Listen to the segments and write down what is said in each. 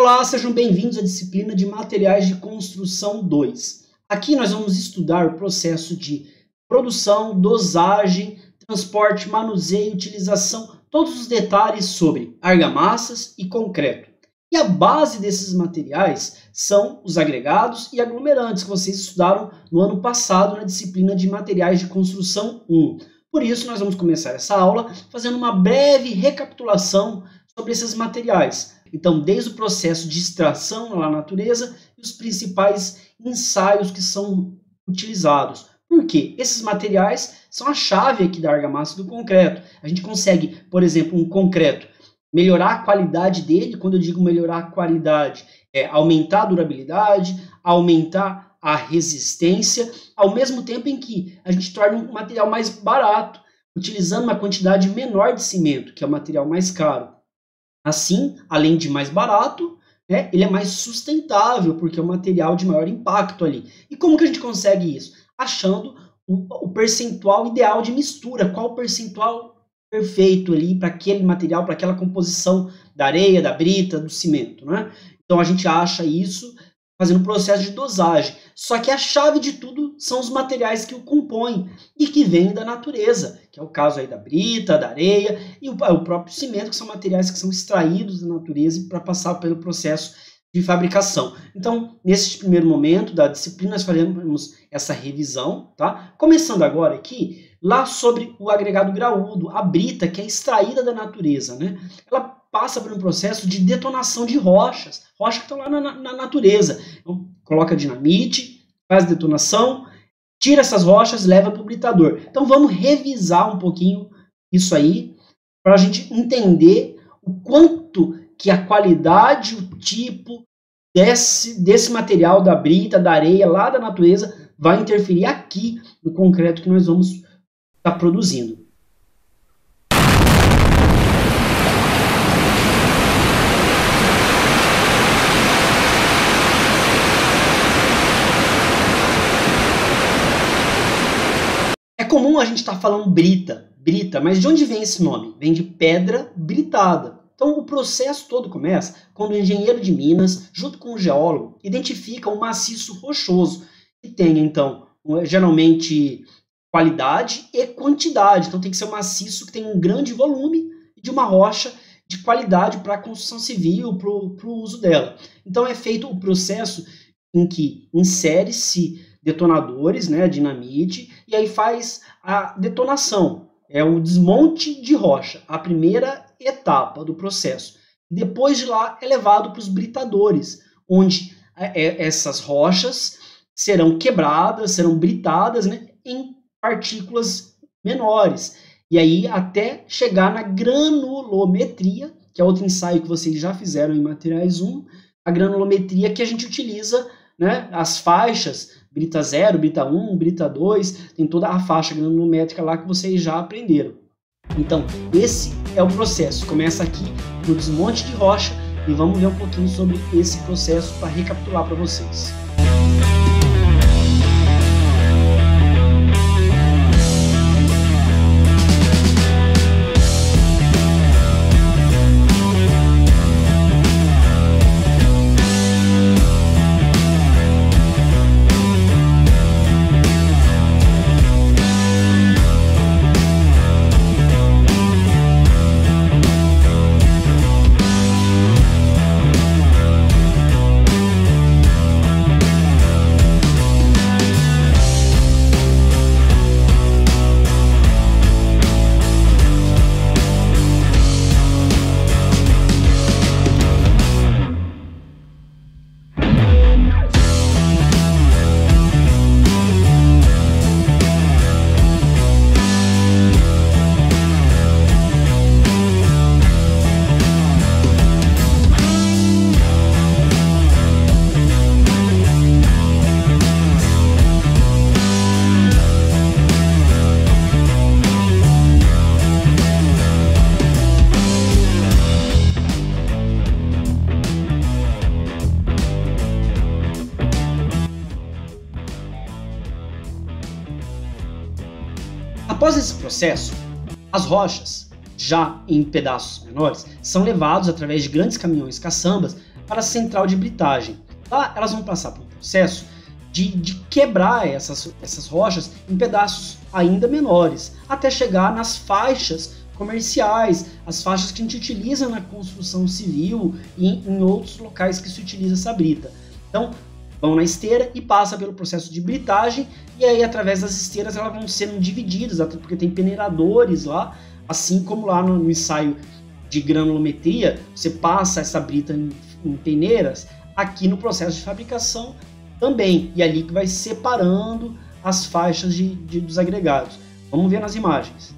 Olá, sejam bem-vindos à disciplina de Materiais de Construção 2. Aqui nós vamos estudar o processo de produção, dosagem, transporte, manuseio, utilização, todos os detalhes sobre argamassas e concreto. E a base desses materiais são os agregados e aglomerantes que vocês estudaram no ano passado na disciplina de Materiais de Construção 1. Por isso, nós vamos começar essa aula fazendo uma breve recapitulação sobre esses materiais. Então, desde o processo de extração na natureza e os principais ensaios que são utilizados. Por quê? Esses materiais são a chave aqui da argamassa e do concreto. A gente consegue, por exemplo, um concreto, melhorar a qualidade dele. Quando eu digo melhorar a qualidade, é aumentar a durabilidade, aumentar a resistência, ao mesmo tempo em que a gente torna um material mais barato, utilizando uma quantidade menor de cimento, que é o material mais caro. Assim, além de mais barato, ele é mais sustentável, porque é um material de maior impacto ali. E como que a gente consegue isso? Achando o percentual ideal de mistura, qual o percentual perfeito ali para aquele material, para aquela composição da areia, da brita, do cimento, né? Então a gente acha isso fazendo um processo de dosagem. Só que a chave de tudo são os materiais que o compõem e que vêm da natureza, que é o caso aí da brita, da areia e o próprio cimento, que são materiais que são extraídos da natureza para passar pelo processo de fabricação. Então, nesse primeiro momento da disciplina, nós faremos essa revisão, tá? Começando agora aqui, lá sobre o agregado graúdo, a brita, que é extraída da natureza, né? Ela passa por um processo de detonação de rochas que estão lá na natureza. Então, coloca dinamite, faz detonação, tira essas rochas, leva para o britador. Então vamos revisar um pouquinho isso aí, para a gente entender o quanto que a qualidade, o tipo desse material, da brita, da areia, lá da natureza, vai interferir aqui no concreto que nós vamos estar produzindo. É comum a gente estar falando brita, mas de onde vem esse nome? Vem de pedra britada. Então o processo todo começa quando o engenheiro de Minas, junto com o geólogo, identifica um maciço rochoso, que tem então, geralmente, qualidade e quantidade. Então tem que ser um maciço que tem um grande volume de uma rocha de qualidade para a construção civil, para o uso dela. Então é feito o processo em que insere-se detonadores, né, dinamite, e aí faz a detonação, é o desmonte de rocha, a primeira etapa do processo. Depois de lá é levado para os britadores, onde essas rochas serão quebradas, serão britadas, né, em partículas menores, e aí até chegar na granulometria, que é outro ensaio que vocês já fizeram em Materiais 1, a granulometria que a gente utiliza, né, as faixas, Brita 0, Brita 1, Brita 2, tem toda a faixa granulométrica lá que vocês já aprenderam. Então, esse é o processo. Começa aqui no desmonte de rocha e vamos ver um pouquinho sobre esse processo para recapitular para vocês. Após esse processo, as rochas, já em pedaços menores, são levados através de grandes caminhões caçambas para a central de britagem. Lá elas vão passar por um processo de quebrar essas rochas em pedaços ainda menores, até chegar nas faixas comerciais, as faixas que a gente utiliza na construção civil e em outros locais que se utiliza essa brita. Então, vão na esteira e passa pelo processo de britagem, e aí através das esteiras elas vão sendo divididas, até porque tem peneiradores lá, assim como lá no ensaio de granulometria, você passa essa brita em peneiras, aqui no processo de fabricação também, e ali que vai separando as faixas dos agregados. Vamos ver nas imagens.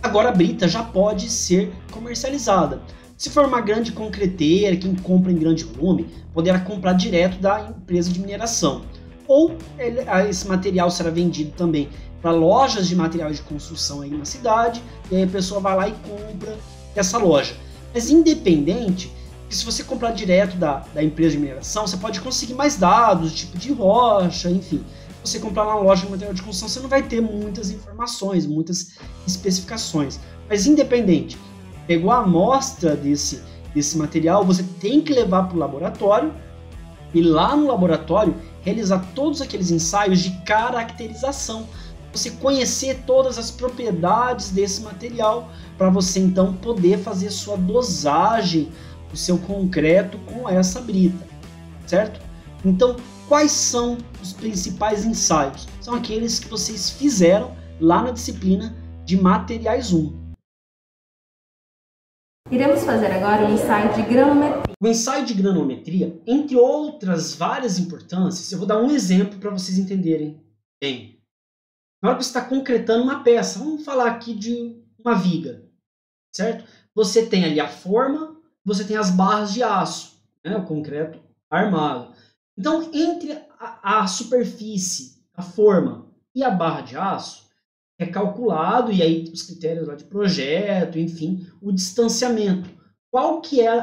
Agora a brita já pode ser comercializada. Se for uma grande concreteira, quem compra em grande volume, poderá comprar direto da empresa de mineração. Ou esse material será vendido também para lojas de materiais de construção aí na cidade, e aí a pessoa vai lá e compra essa loja. Mas independente, que se você comprar direto da empresa de mineração, você pode conseguir mais dados, tipo de rocha, enfim. Se você comprar na loja de material de construção, você não vai ter muitas informações, muitas especificações. Mas independente, pegou a amostra desse material, você tem que levar para o laboratório e lá no laboratório realizar todos aqueles ensaios de caracterização. Você conhecer todas as propriedades desse material para você então poder fazer sua dosagem do seu concreto com essa brita, certo? Então, quais são os principais ensaios? São aqueles que vocês fizeram lá na disciplina de Materiais 1. Iremos fazer agora o ensaio de granulometria. O ensaio de granulometria, entre outras várias importâncias, eu vou dar um exemplo para vocês entenderem bem. Na hora que você está concretando uma peça, vamos falar aqui de uma viga, certo? Você tem ali a forma, você tem as barras de aço, né? O concreto armado. Então, entre a superfície, a forma e a barra de aço, é calculado, e aí os critérios lá de projeto, enfim, o distanciamento. Qual que é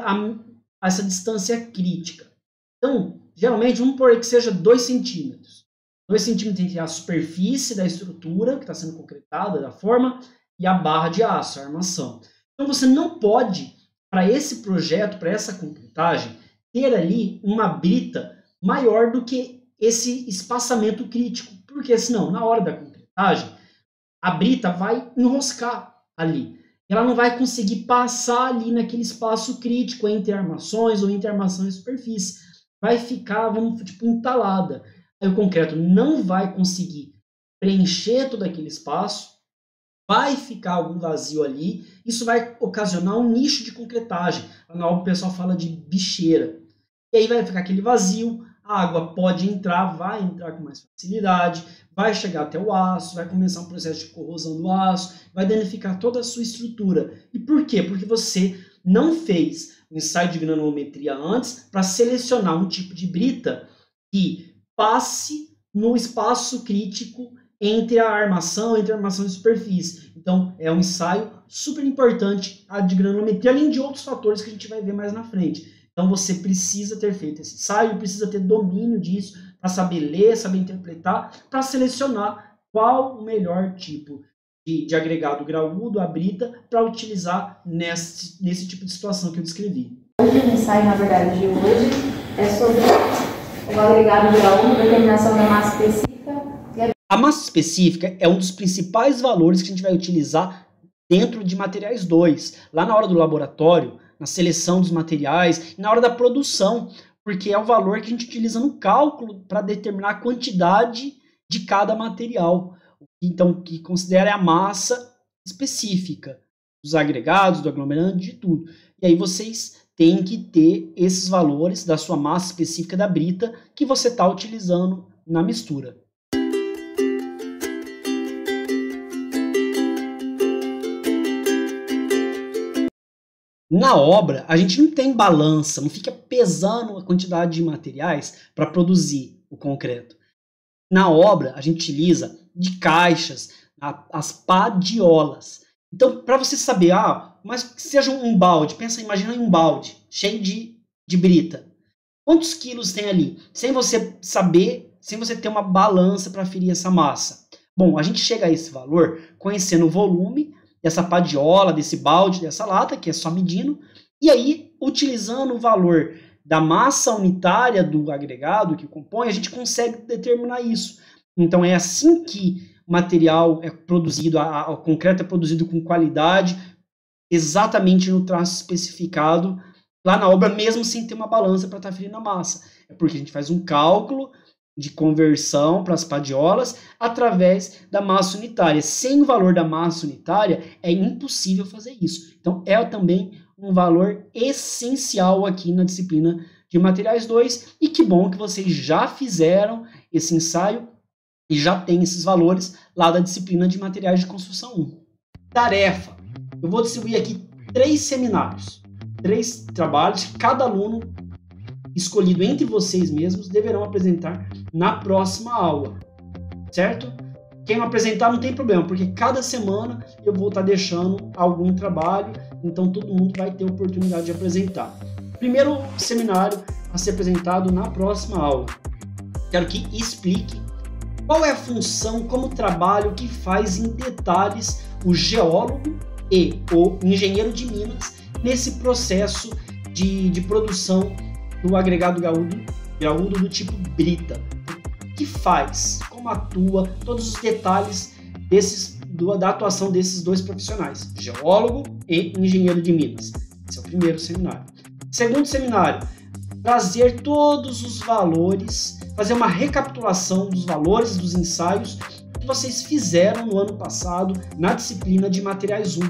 essa distância crítica? Então, geralmente, vamos por aí que seja 2 centímetros. 2 centímetros entre a superfície da estrutura, que está sendo concretada, da forma, e a barra de aço, a armação. Então, você não pode, para esse projeto, para essa concretagem, ter ali uma brita maior do que esse espaçamento crítico, porque senão, na hora da concretagem, a brita vai enroscar ali. Ela não vai conseguir passar ali naquele espaço crítico entre armações ou entre armação e superfície. Vai ficar, tipo, entalada. Aí o concreto não vai conseguir preencher todo aquele espaço, vai ficar algum vazio ali, isso vai ocasionar um nicho de concretagem. Na hora o pessoal fala de bicheira. E aí vai ficar aquele vazio, a água pode entrar, vai entrar com mais facilidade, vai chegar até o aço, vai começar um processo de corrosão do aço, vai danificar toda a sua estrutura. E por quê? Porque você não fez o ensaio de granulometria antes para selecionar um tipo de brita que passe no espaço crítico entre a armação e superfície. Então, é um ensaio super importante, a de granulometria, além de outros fatores que a gente vai ver mais na frente. Então, você precisa ter feito esse ensaio, precisa ter domínio disso para saber ler, saber interpretar, para selecionar qual o melhor tipo de agregado graúdo, a brita, para utilizar nesse tipo de situação que eu descrevi. Hoje o ensaio, na verdade, de hoje é sobre o agregado graúdo, determinação da massa específica. A massa específica é um dos principais valores que a gente vai utilizar dentro de materiais 2, lá na hora do laboratório, na seleção dos materiais, e na hora da produção, porque é o valor que a gente utiliza no cálculo para determinar a quantidade de cada material. Então, o que considera é a massa específica dos agregados, do aglomerante, de tudo. E aí vocês têm que ter esses valores da sua massa específica da brita que você está utilizando na mistura. Na obra, a gente não tem balança, não fica pesando a quantidade de materiais para produzir o concreto. Na obra, a gente utiliza de caixas, as padiolas. Então, para você saber, mas que seja um balde, imagina em um balde cheio de brita. Quantos quilos tem ali? Sem você saber, sem você ter uma balança para aferir essa massa. Bom, a gente chega a esse valor conhecendo o volume dessa padiola, desse balde, dessa lata, que é só medindo, e aí, utilizando o valor da massa unitária do agregado que compõe, a gente consegue determinar isso. Então, é assim que o material é produzido, o concreto é produzido com qualidade, exatamente no traço especificado, lá na obra, mesmo sem ter uma balança para estar aferindo a massa. É porque a gente faz um cálculo de conversão para as padiolas através da massa unitária. Sem o valor da massa unitária, é impossível fazer isso. Então, é também um valor essencial aqui na disciplina de Materiais 2, e que bom que vocês já fizeram esse ensaio e já tem esses valores lá da disciplina de Materiais de Construção 1. Tarefa. Eu vou distribuir aqui 3 seminários, 3 trabalhos que cada aluno escolhido entre vocês mesmos deverão apresentar na próxima aula, certo? Quem não apresentar não tem problema, porque cada semana eu vou estar deixando algum trabalho, então todo mundo vai ter oportunidade de apresentar. Primeiro seminário a ser apresentado na próxima aula. Quero que explique qual é a função como trabalho que faz em detalhes o geólogo e o engenheiro de minas nesse processo de produção do agregado graúdo do tipo brita. O que faz, como atua, todos os detalhes da atuação desses 2 profissionais, geólogo e engenheiro de minas. Esse é o primeiro seminário. Segundo seminário, trazer todos os valores, fazer uma recapitulação dos valores dos ensaios que vocês fizeram no ano passado na disciplina de Materiais 1.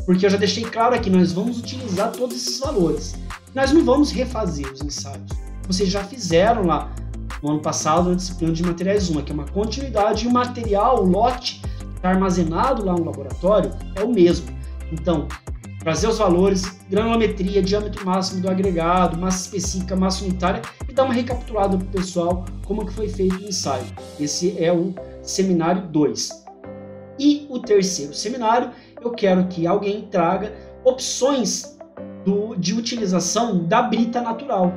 Porque eu já deixei claro aqui, nós vamos utilizar todos esses valores. Nós não vamos refazer os ensaios. Vocês já fizeram lá no ano passado na disciplina de Materiais 1, que é uma continuidade, e o material, o lote que está armazenado lá no laboratório é o mesmo. Então, trazer os valores, granulometria, diâmetro máximo do agregado, massa específica, massa unitária, e dar uma recapitulada para o pessoal como que foi feito o ensaio. Esse é o seminário 2. E o terceiro seminário, eu quero que alguém traga opções de utilização da brita natural.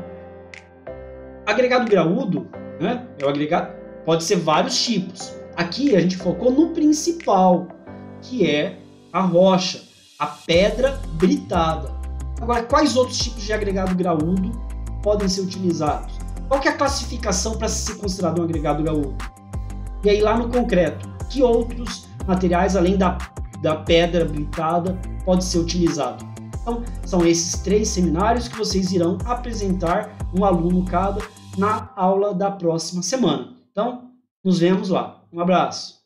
Agregado graúdo, né? Pode ser vários tipos. Aqui a gente focou no principal, que é a rocha, a pedra britada. Agora, quais outros tipos de agregado graúdo podem ser utilizados? Qual que é a classificação para ser considerado um agregado graúdo? E aí lá no concreto, que outros materiais além da pedra britada pode ser utilizado? Então, são esses 3 seminários que vocês irão apresentar, um aluno cada, na aula da próxima semana. Então, nos vemos lá. Um abraço!